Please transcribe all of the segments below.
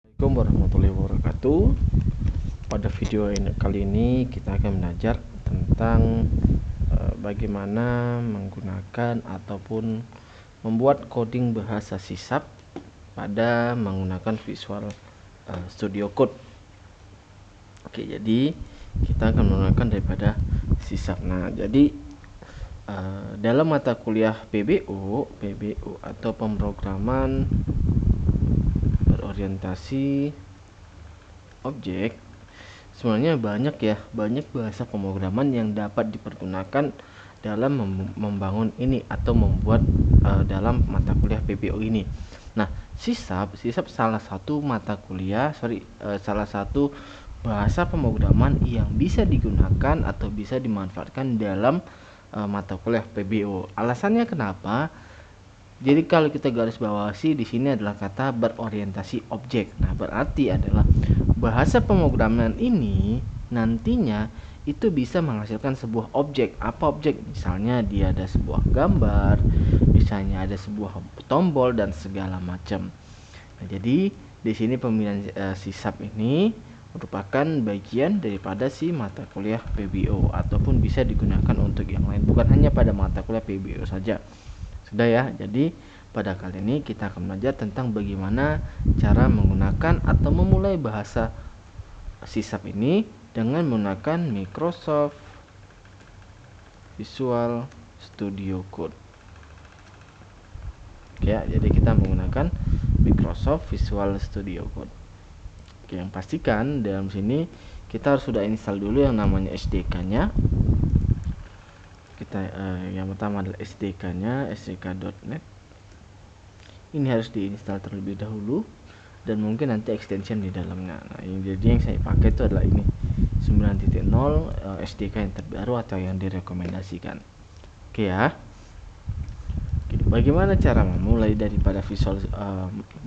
Assalamualaikum warahmatullahi wabarakatuh. Pada video kali ini kita akan belajar tentang bagaimana menggunakan ataupun membuat coding bahasa C# pada menggunakan Visual Studio Code. Oke, jadi kita akan menggunakan daripada C#. Nah, jadi dalam mata kuliah PBO atau pemrograman berorientasi objek, sebenarnya banyak bahasa pemrograman yang dapat dipergunakan dalam membangun ini atau membuat dalam mata kuliah PBO ini. Nah, C# salah satu salah satu bahasa pemrograman yang bisa digunakan atau bisa dimanfaatkan dalam mata kuliah PBO. Alasannya kenapa? Jadi kalau kita garis bawahi di sini adalah kata berorientasi objek. Nah, berarti adalah bahasa pemrograman ini nantinya itu bisa menghasilkan sebuah objek. Apa objek? Misalnya dia ada sebuah gambar, misalnya ada sebuah tombol dan segala macam. Nah, jadi di sini pemilihan C# ini merupakan bagian daripada si mata kuliah PBO ataupun bisa digunakan untuk yang lain, bukan hanya pada mata kuliah PBO saja. Sudah ya, jadi pada kali ini kita akan belajar tentang bagaimana cara menggunakan atau memulai bahasa C# ini dengan menggunakan Microsoft Visual Studio Code. Oke ya, jadi kita menggunakan Microsoft Visual Studio Code. Oke, yang pastikan dalam sini kita harus sudah install dulu yang namanya SDK-nya. Yang pertama adalah SDK-nya, sdk.net. Ini harus diinstal terlebih dahulu dan mungkin nanti extension di dalamnya. Nah, jadi yang saya pakai itu adalah ini 9.0 SDK yang terbaru atau yang direkomendasikan. Oke ya. Oke, bagaimana cara memulai daripada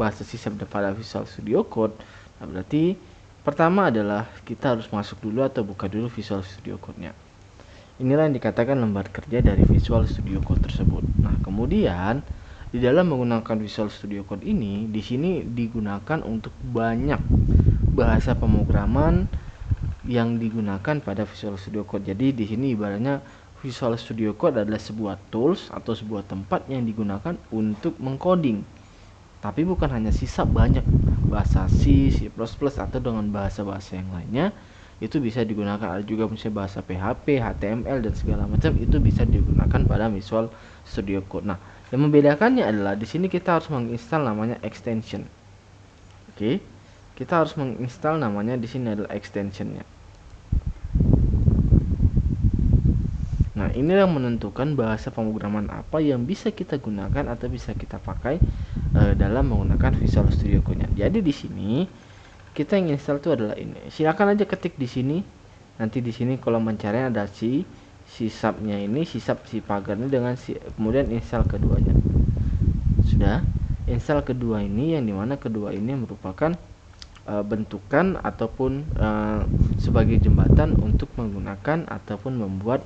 bahasa C# pada Visual Studio Code? Nah, berarti pertama adalah kita harus masuk dulu atau buka dulu Visual Studio Code-nya. Inilah yang dikatakan lembar kerja dari Visual Studio Code tersebut. Nah, kemudian di dalam menggunakan Visual Studio Code ini, di sini digunakan untuk banyak bahasa pemrograman yang digunakan pada Visual Studio Code. Jadi di sini ibaratnya Visual Studio Code adalah sebuah tools atau sebuah tempat yang digunakan untuk mengcoding. Tapi bukan hanya C#, banyak bahasa C++ atau dengan bahasa-bahasa yang lainnya itu bisa digunakan. Ada juga misalnya bahasa PHP, HTML dan segala macam itu bisa digunakan pada Visual Studio Code. Nah, yang membedakannya adalah di sini kita harus menginstal namanya extension. Oke, kita harus menginstal namanya di sini adalah extensionnya. Nah, ini yang menentukan bahasa pemrograman apa yang bisa kita gunakan atau bisa kita pakai dalam menggunakan Visual Studio Code-nya. Jadi di sini kita yang install itu adalah ini. Silakan aja ketik di sini. Nanti di sini kolom pencarian ada C# ini, C# pagar ini dengan kemudian install keduanya. Sudah, install kedua ini yang dimana kedua ini merupakan bentukan ataupun sebagai jembatan untuk menggunakan ataupun membuat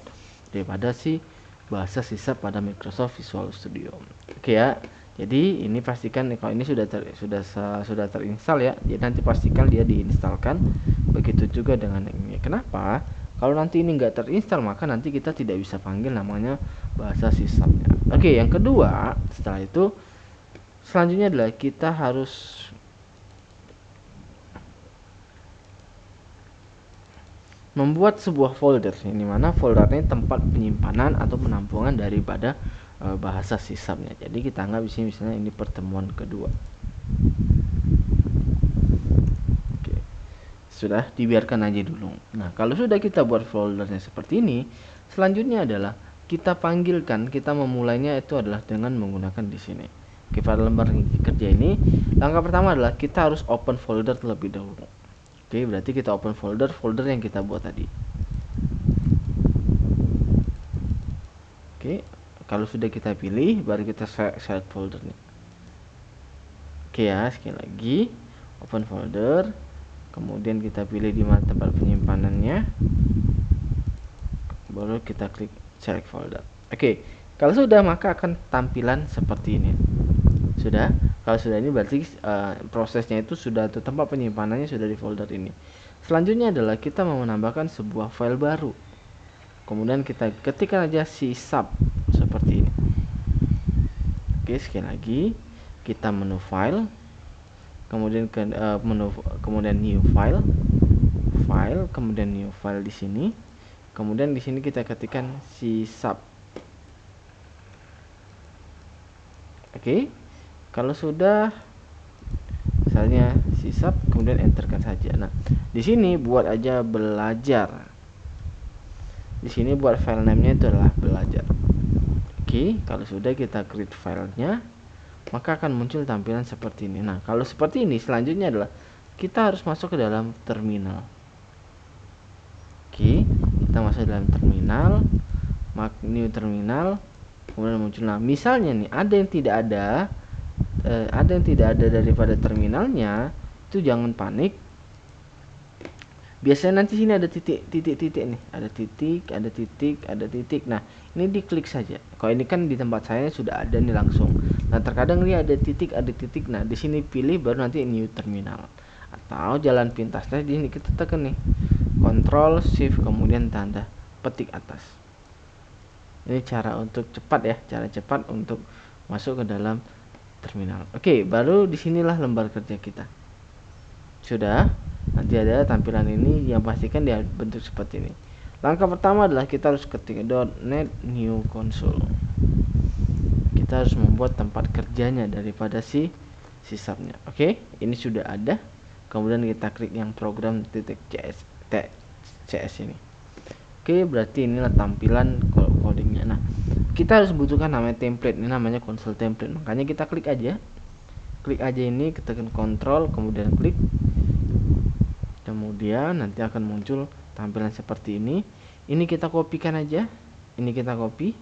daripada si bahasa C# pada Microsoft Visual Studio. Oke ya. Jadi ini pastikan kalau ini sudah terinstall ya. Jadi nanti pastikan dia diinstalkan. Begitu juga dengan ini. Kenapa? Kalau nanti ini enggak terinstall maka nanti kita tidak bisa panggil namanya bahasa C#-nya. Oke, yang kedua, setelah itu selanjutnya adalah kita harus membuat sebuah folder. Ini mana foldernya tempat penyimpanan atau penampungan daripada bahasa C#-nya. Jadi kita anggap di sini misalnya ini pertemuan kedua. Oke. Sudah, dibiarkan aja dulu. Nah, kalau sudah kita buat foldernya seperti ini, selanjutnya adalah kita panggilkan, kita memulainya itu adalah dengan menggunakan di sini. Oke, pada lembar kerja ini, langkah pertama adalah kita harus open folder terlebih dahulu. Oke, berarti kita open folder yang kita buat tadi. Oke, kalau sudah kita pilih, baru kita select foldernya. Oke ya, sekali lagi open folder, kemudian kita pilih di mana tempat penyimpanannya, baru kita klik select folder. Oke, kalau sudah maka akan tampilan seperti ini. Sudah, Kalau sudah ini berarti prosesnya itu sudah, atau tempat penyimpanannya sudah di folder ini. Selanjutnya adalah kita mau menambahkan sebuah file baru. Kemudian kita ketikkan aja sysub seperti ini. Oke, sekali lagi kita menu file, kemudian ke kemudian new file, kemudian new file di sini. Kemudian di sini kita ketikkan sysub. Oke. Kalau sudah, misalnya sysub, kemudian enterkan saja. Nah, di sini buat aja belajar. Di sini buat file name-nya itu adalah belajar. Oke, kalau sudah kita create filenya, maka akan muncul tampilan seperti ini. Nah, kalau seperti ini, selanjutnya adalah kita harus masuk ke dalam terminal. Oke, kita masuk dalam terminal, new terminal, kemudian muncul. Nah, misalnya nih ada yang tidak ada daripada terminalnya, itu jangan panik. Biasanya nanti sini ada titik nih, ada titik. Nah, ini diklik saja. Kalau ini kan di tempat saya sudah ada nih langsung. Nah, terkadang ini ada titik. Nah, di sini pilih baru nanti new terminal. Atau jalan pintasnya di sini kita tekan nih, Ctrl Shift kemudian tanda petik atas. Ini cara untuk cepat ya, cara cepat untuk masuk ke dalam terminal. Oke, baru disinilah lembar kerja kita. Sudah, nanti ada tampilan ini yang pastikan dia bentuk seperti ini. Langkah pertama adalah kita harus ketik .NET New Console. Kita harus membuat tempat kerjanya daripada si sysubnya. Oke, ini sudah ada. Kemudian kita klik yang program .cs ini. Oke, berarti inilah tampilan codingnya. Nah, kita harus butuhkan namanya template. Ini namanya console template. Makanya kita klik aja ini, kita tekan kontrol kemudian klik. Kemudian nanti akan muncul tampilan seperti ini. Ini kita kopikan aja. Ini kita copy.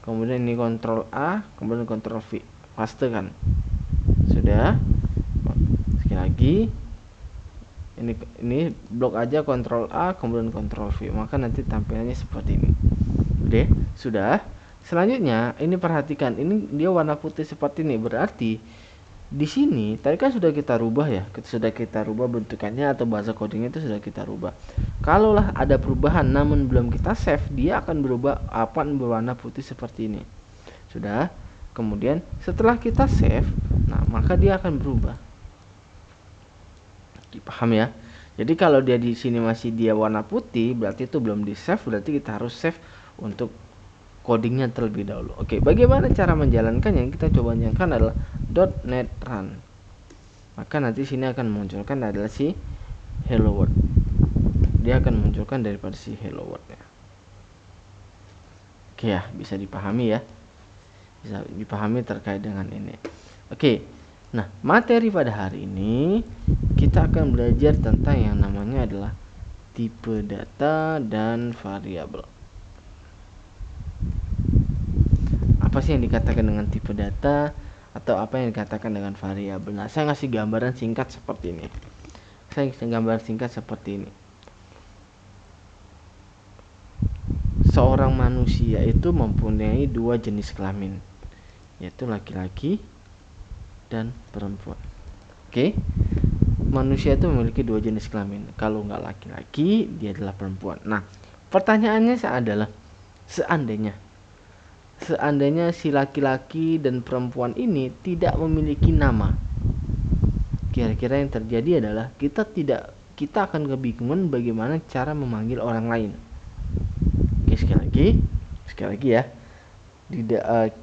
Kemudian ini Ctrl A, kemudian Ctrl V. Pastekan. Sudah. Sekali lagi. Ini blok aja, Ctrl A kemudian Ctrl V, maka nanti tampilannya seperti ini. Oke, sudah. Selanjutnya ini perhatikan, ini dia warna putih seperti ini, berarti di sini tadi kan sudah kita rubah ya, sudah kita rubah bentukannya atau bahasa codingnya itu sudah kita rubah. Kalaulah ada perubahan namun belum kita save, dia akan berubah berwarna putih seperti ini. Sudah. Kemudian setelah kita save, nah maka dia akan berubah. Paham ya? Jadi kalau dia di sini masih dia warna putih, berarti itu belum di save, berarti kita harus save untuk codingnya terlebih dahulu. Oke, bagaimana cara menjalankannya? Kita coba nyalakan adalah .NET Run. Maka nanti sini akan munculkan adalah si hello world. Dia akan munculkan daripada si hello world ya. Oke ya, bisa dipahami ya. Bisa dipahami terkait dengan ini. Oke. Nah, materi pada hari ini kita akan belajar tentang yang namanya adalah tipe data dan variabel. Apa sih yang dikatakan dengan tipe data atau apa yang dikatakan dengan variabel? Nah, saya ngasih gambaran singkat seperti ini. Seorang manusia itu mempunyai dua jenis kelamin, yaitu laki-laki dan perempuan. Oke, manusia itu memiliki dua jenis kelamin. Kalau nggak laki-laki, dia adalah perempuan. Nah, pertanyaannya adalah seandainya si laki-laki dan perempuan ini tidak memiliki nama, kira-kira yang terjadi adalah kita akan kebingungan bagaimana cara memanggil orang lain. Oke, sekali lagi ya.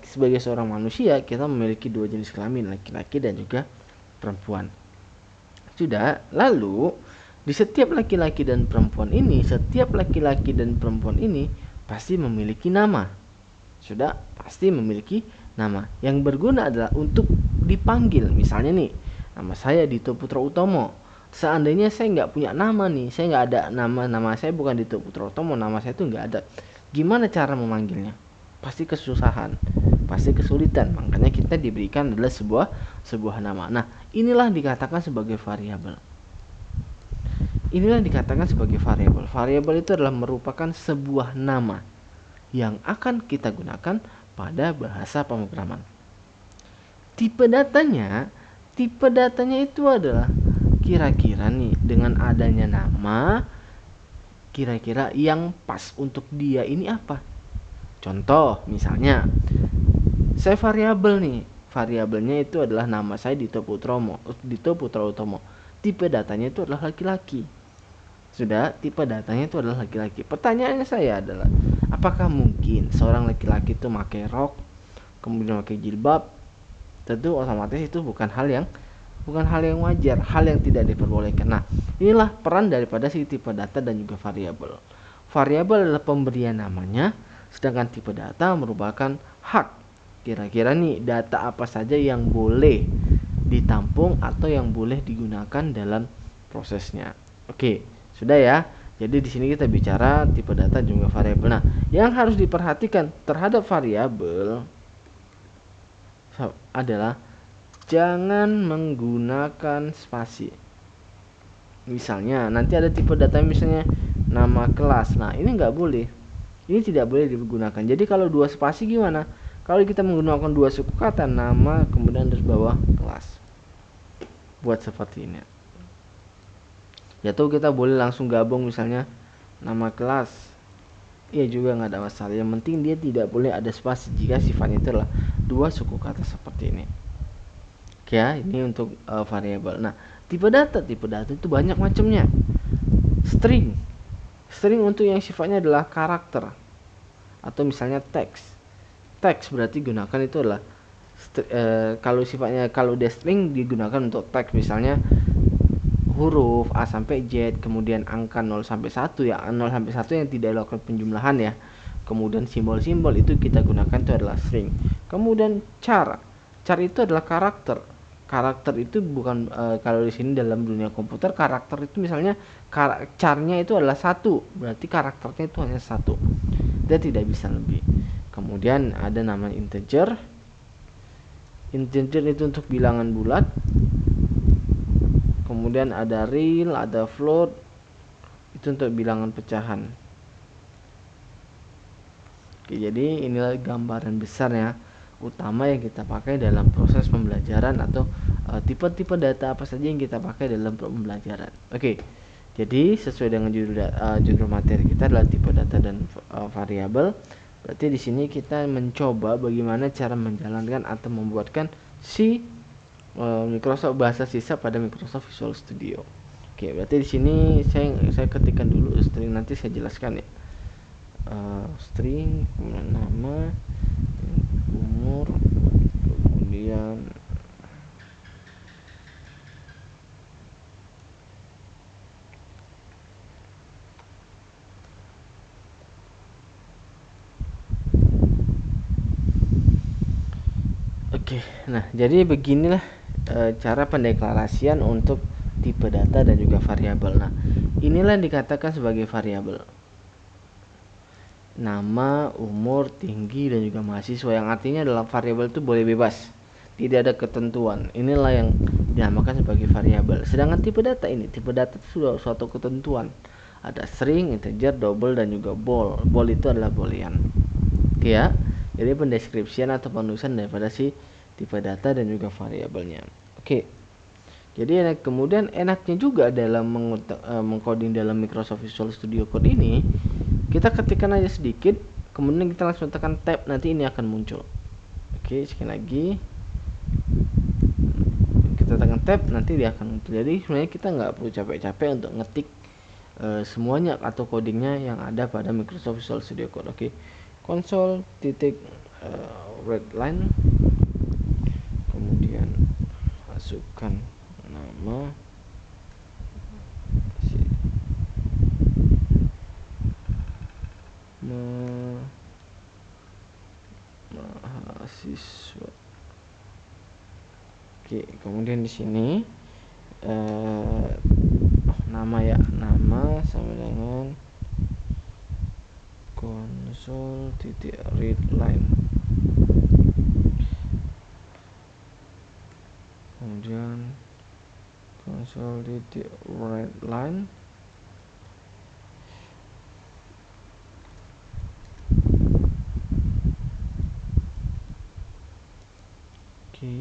Sebagai seorang manusia kita memiliki dua jenis kelamin, laki-laki dan juga perempuan. Sudah, lalu di setiap laki-laki dan perempuan ini pasti memiliki nama. Sudah, pasti memiliki nama yang berguna adalah untuk dipanggil. Misalnya nih, nama saya Dito Putra Utomo. Seandainya saya nggak punya nama nih, saya nggak ada nama saya bukan Dito Putra Utomo, nama saya itu nggak ada. Gimana cara memanggilnya? Pasti kesusahan, pasti kesulitan. Makanya kita diberikan adalah sebuah nama. Nah, inilah dikatakan sebagai variabel. Variabel itu adalah merupakan sebuah nama yang akan kita gunakan pada bahasa pemrograman. tipe datanya itu adalah kira-kira nih dengan adanya nama, kira-kira yang pas untuk dia ini apa. Contoh misalnya saya variabel nih, variabelnya itu adalah nama saya Dito Putra Utomo. Tipe datanya itu adalah laki-laki. Sudah, tipe datanya itu adalah laki-laki. Pertanyaannya saya adalah, apakah mungkin seorang laki-laki itu pakai rok, kemudian pakai jilbab? Tentu otomatis itu bukan hal yang wajar, hal yang tidak diperbolehkan. Nah, inilah peran daripada si tipe data dan juga variabel. Variabel adalah pemberian namanya, sedangkan tipe data merupakan hak. Kira-kira nih data apa saja yang boleh ditampung atau yang boleh digunakan dalam prosesnya. Oke, sudah ya. Jadi di sini kita bicara tipe data juga variabel. Nah, yang harus diperhatikan terhadap variabel adalah jangan menggunakan spasi. Misalnya nanti ada tipe data misalnya nama kelas. Nah, ini nggak boleh. Ini tidak boleh digunakan. Jadi kalau dua spasi gimana? Kalau kita menggunakan dua suku kata, nama kemudian terus bawah kelas, buat seperti ini. Ya tuh kita boleh langsung gabung misalnya nama kelas. Iya juga nggak ada masalah. Yang penting dia tidak boleh ada spasi jika sifatnya itu adalah dua suku kata seperti ini. Oke ya, ini untuk variabel. Nah, tipe data itu banyak macamnya. String untuk yang sifatnya adalah karakter atau misalnya teks. Teks berarti gunakan itu adalah kalau dia string digunakan untuk teks, misalnya huruf A sampai Z, kemudian angka 0 sampai 1 ya, 0 sampai 1 yang tidak dilakukan penjumlahan ya. Kemudian simbol-simbol itu kita gunakan itu adalah string. Kemudian char itu adalah karakter. Karakter itu bukan kalau di sini dalam dunia komputer karakter itu misalnya charnya itu adalah 1, berarti karakternya itu hanya 1. Dia tidak bisa lebih. Kemudian ada nama integer. Integer itu untuk bilangan bulat. Kemudian ada real, ada float, itu untuk bilangan pecahan. Oke, jadi inilah gambaran besarnya utama yang kita pakai dalam proses pembelajaran atau tipe-tipe data apa saja yang kita pakai dalam pembelajaran. Oke, jadi sesuai dengan judul materi kita adalah tipe data dan variabel. Berarti di sini kita mencoba bagaimana cara menjalankan atau membuatkan si Microsoft bahasa sisa pada Microsoft Visual Studio. Oke, berarti di sini saya ketikkan dulu string, nanti saya jelaskan ya. String, kemudian nama, umur, kemudian Oke, nah jadi beginilah cara pendeklarasian untuk tipe data dan juga variabel. Nah, inilah yang dikatakan sebagai variabel. Nama, umur, tinggi dan juga mahasiswa, yang artinya dalam variabel itu boleh bebas, tidak ada ketentuan. Inilah yang dinamakan sebagai variabel. Sedangkan tipe data itu sudah suatu ketentuan. Ada string, integer, double dan juga bool. Bool itu adalah boolean. Oke ya. Jadi pendeskripsian atau penulisan daripada si tipe data dan juga variabelnya. Oke. Jadi kemudian enaknya juga dalam mengcoding dalam Microsoft Visual Studio Code ini, kita ketikkan aja sedikit, kemudian kita langsung tekan tab, nanti ini akan muncul. Oke, sekali lagi kita tekan tab, nanti dia akan muncul. Jadi sebenarnya kita nggak perlu capek-capek untuk ngetik semuanya atau codingnya yang ada pada Microsoft Visual Studio Code. Oke, console titik readline, kemudian masukkan nama si mahasiswa. Oke, kemudian di sini nama ya, nama sama dengan console titik readline, kemudian console titik readline, oke,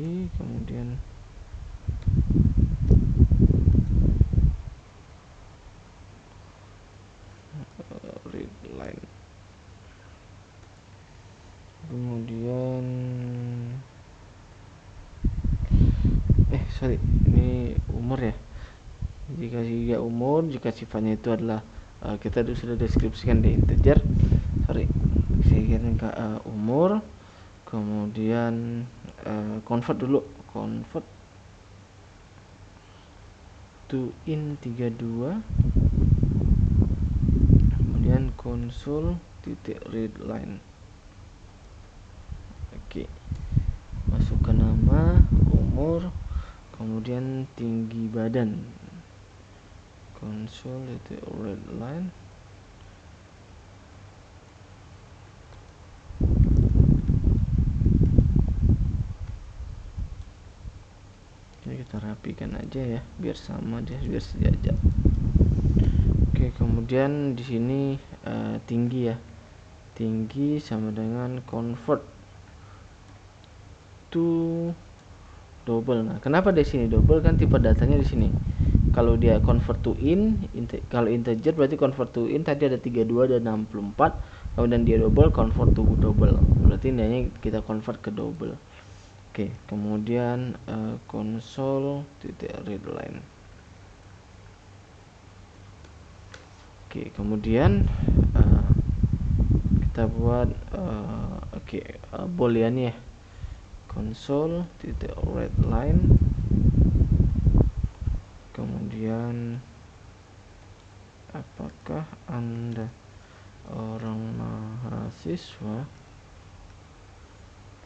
sorry, ini umur ya. Jika umur, jika sifatnya itu adalah kita sudah deskripsikan di integer, sorry, saya kirim ke umur, kemudian convert dulu, convert to int 32, kemudian console titik read line. Oke, masukkan nama, umur, kemudian tinggi badan, console titik read line. Kita rapikan aja ya, biar sama dia, biar sejajar. Oke, kemudian di sini tinggi ya, tinggi sama dengan convert to double. Nah, kenapa di sini double? Kan tipe datanya di sini. Kalau dia convert to kalau integer berarti convert to int tadi ada 32 dan 64, kemudian dia double, convert to double. Berarti ini kita convert ke double. Oke, kemudian console titik read line. Oke, kemudian kita buat boolean ya, console titik read line, kemudian apakah Anda orang mahasiswa.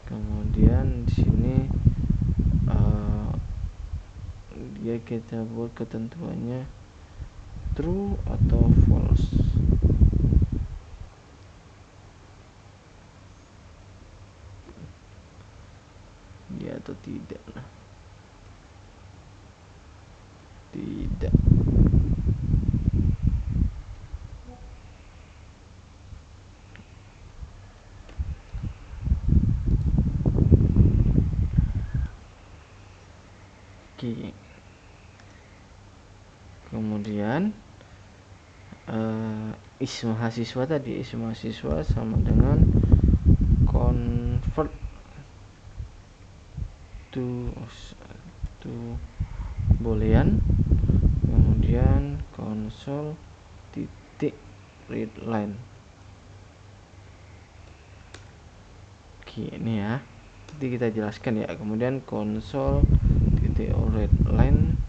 Kemudian di sini dia kita buat ketentuannya true atau false. Ya atau tidak. Nah, tidak. Oke. Kemudian is mahasiswa tadi, is mahasiswa sama dengan convert to boolean, kemudian console titik read line. Oke, ini ya, nanti kita jelaskan ya. Kemudian console titik read line,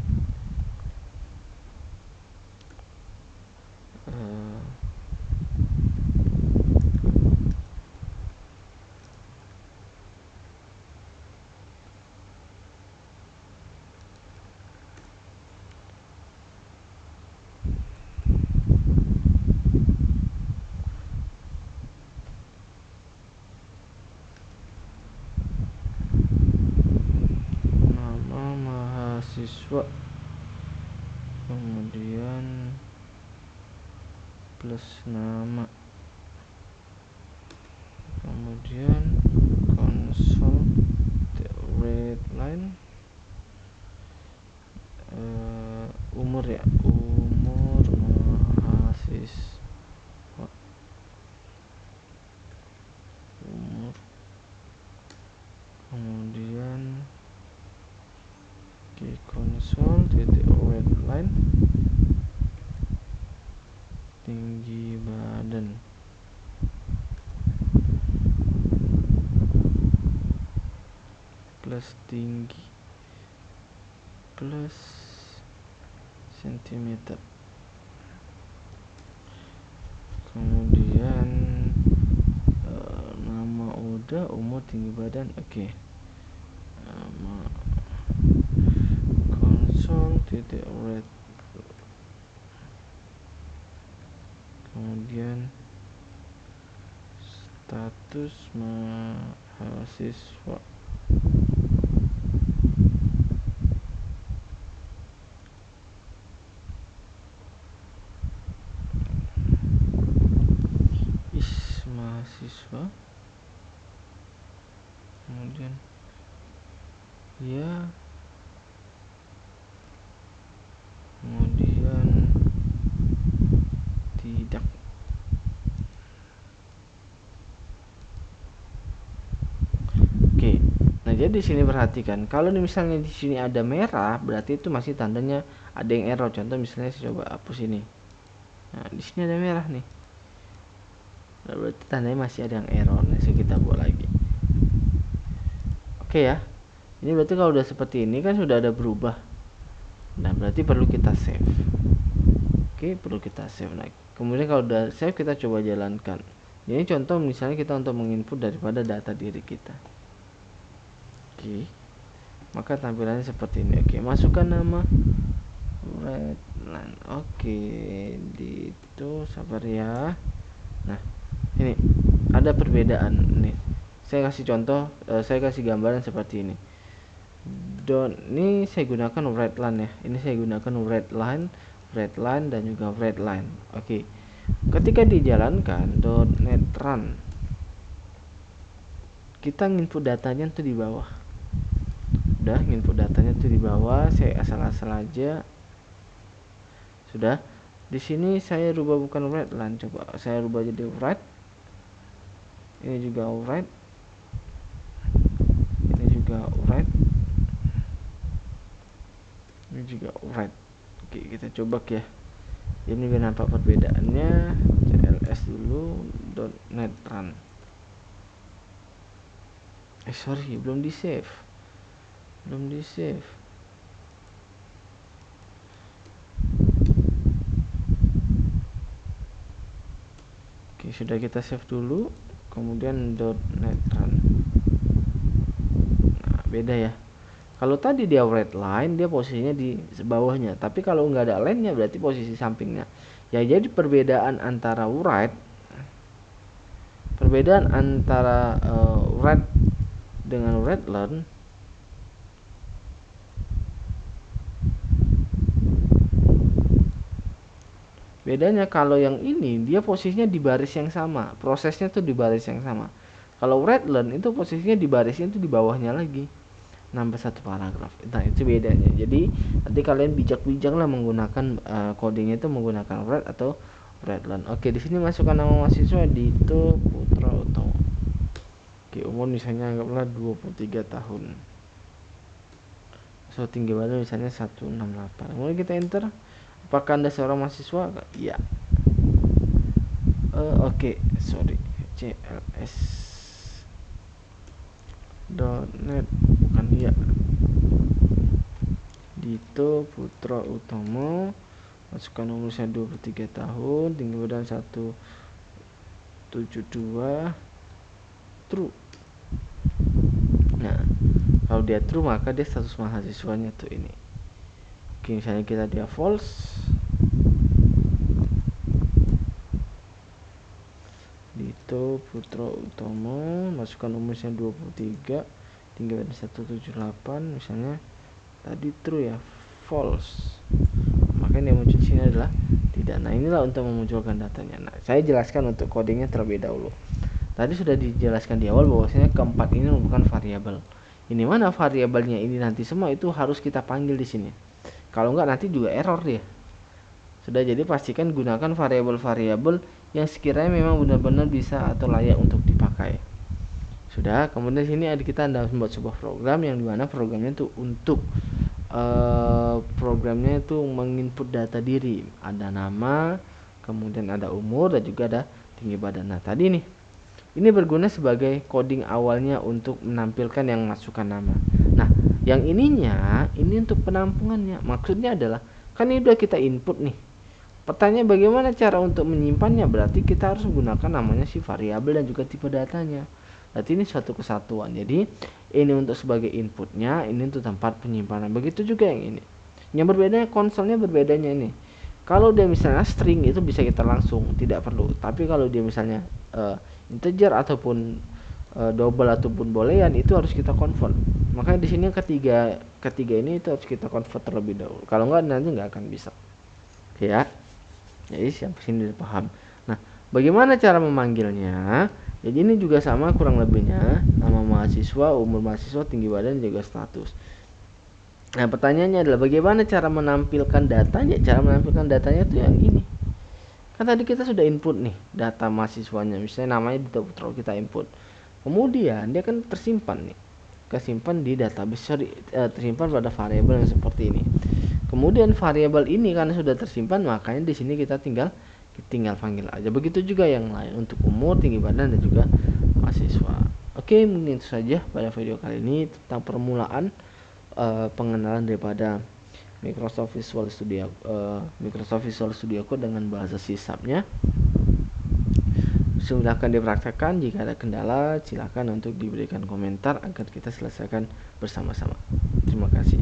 mahasiswa, kemudian plus nama, kemudian console read line, umur ya, umur mahasiswa, umur, kemudian di console titik read line, tinggi badan, plus tinggi plus cm, kemudian nama udah, umur, tinggi badan. Oke. Nama console titik read, kemudian status mahasiswa, is mahasiswa, kemudian ya, kemudian tidak. Oke, nah jadi di sini perhatikan, kalau misalnya di sini ada merah, berarti itu masih tandanya ada yang error. Contoh misalnya saya coba hapus ini. Nah, di sini ada merah nih. Nah, berarti tandanya masih ada yang error. Nah, kita buat lagi. Oke ya. Ini berarti kalau udah seperti ini kan sudah ada berubah. Nah, berarti perlu kita save. Oke, perlu kita save. Nah, kemudian kalau udah save kita coba jalankan. Ini contoh misalnya kita untuk menginput daripada data diri kita. Oke. Maka tampilannya seperti ini. Oke, masukkan nama Redline. Oke, di itu sabar ya. Nah, ini ada perbedaan nih. Saya kasih contoh, saya kasih gambaran seperti ini. Ini saya gunakan Redline ya. Ini saya gunakan Redline dan juga Redline. Oke. Ketika dijalankan .NET Run, kita input datanya tuh di bawah. Udah, input datanya tuh di bawah. Saya asal-asal aja. Sudah. Di sini saya rubah bukan Redline, coba saya rubah jadi Red. Ini juga Red. Ini juga Red. Ini juga Red. Oke, kita coba ya. Ini biar nampak perbedaannya. CLS dulu .NET Run. Sorry, belum di save. Oke, sudah kita save dulu. Kemudian .NET Run. Nah, beda ya. Kalau tadi dia Redline, dia posisinya di bawahnya. Tapi kalau nggak ada line-nya, berarti posisi sampingnya. Ya, jadi perbedaan antara Red dengan Redline, bedanya kalau yang ini dia posisinya di baris yang sama, prosesnya tuh di baris yang sama. Kalau Redline itu posisinya di barisnya itu di bawahnya lagi, nambah satu paragraf. Nah, itu bedanya. Jadi nanti kalian bijak-bijak lah menggunakan codingnya itu menggunakan Red atau Redline. Oke, di sini masukkan nama mahasiswa Dito Putra Utomo. Oke, umur misalnya anggaplah 23 tahun. So, tinggi badan misalnya 168. Kemudian kita enter. Apakah Anda seorang mahasiswa? Iya. Oke, sorry. CLS .NET bukan dia. Dito Putra Utomo, masukkan umur saya 23 tahun, tinggi badan 172, true. Nah, kalau dia true maka dia status mahasiswanya tuh ini. Oke, misalnya kita dia false. Dito Putra Utomo, masukkan umurnya 23, tinggi badan 178, misalnya tadi true ya, false. Makanya yang muncul sini adalah tidak. Nah, inilah untuk memunculkan datanya. Nah, saya jelaskan untuk codingnya terlebih dahulu. Tadi sudah dijelaskan di awal bahwasanya keempat ini merupakan variabel. Ini mana variabelnya ini nanti semua itu harus kita panggil di sini. Kalau enggak nanti juga error dia. Sudah, jadi pastikan gunakan variabel-variabel yang sekiranya memang benar-benar bisa atau layak untuk dipakai. Sudah, kemudian sini kita membuat sebuah program yang dimana programnya itu untuk programnya itu menginput data diri, ada nama, kemudian ada umur dan juga ada tinggi badan. Nah, tadi nih ini berguna sebagai coding awalnya untuk menampilkan yang masukkan nama. Nah, yang ininya ini untuk penampungannya. Maksudnya adalah kan ini udah kita input nih. Pertanyaan bagaimana cara untuk menyimpannya? Berarti kita harus menggunakan namanya si variabel dan juga tipe datanya. Berarti ini suatu kesatuan. Jadi ini untuk sebagai inputnya, ini untuk tempat penyimpanan. Begitu juga yang ini. Yang berbedanya konsolnya berbedanya ini. Kalau dia misalnya string itu bisa kita langsung, tidak perlu. Tapi kalau dia misalnya integer ataupun double ataupun boolean itu harus kita convert. Makanya di sini ketiga ini itu harus kita convert terlebih dahulu. Kalau enggak nanti nggak akan bisa. Oke ya. Jadi sampai sini paham. Nah, bagaimana cara memanggilnya? Jadi ini juga sama kurang lebihnya, nama mahasiswa, umur mahasiswa, tinggi badan, juga status. Nah, pertanyaannya adalah bagaimana cara menampilkan datanya? Cara menampilkan datanya itu yang ini. Kan tadi kita sudah input nih data mahasiswanya, misalnya namanya Dito Putra, kita input. Kemudian dia kan tersimpan nih. kesimpan di database, tersimpan pada variabel yang seperti ini. Kemudian variabel ini karena sudah tersimpan, makanya di sini kita tinggal panggil aja. Begitu juga yang lain untuk umur, tinggi badan, dan juga mahasiswa. Oke, mungkin itu saja pada video kali ini tentang permulaan pengenalan daripada Microsoft Visual Studio Code dengan bahasa C#-nya. Silahkan dipraktekkan. Jika ada kendala, silakan untuk diberikan komentar agar kita selesaikan bersama-sama. Terima kasih.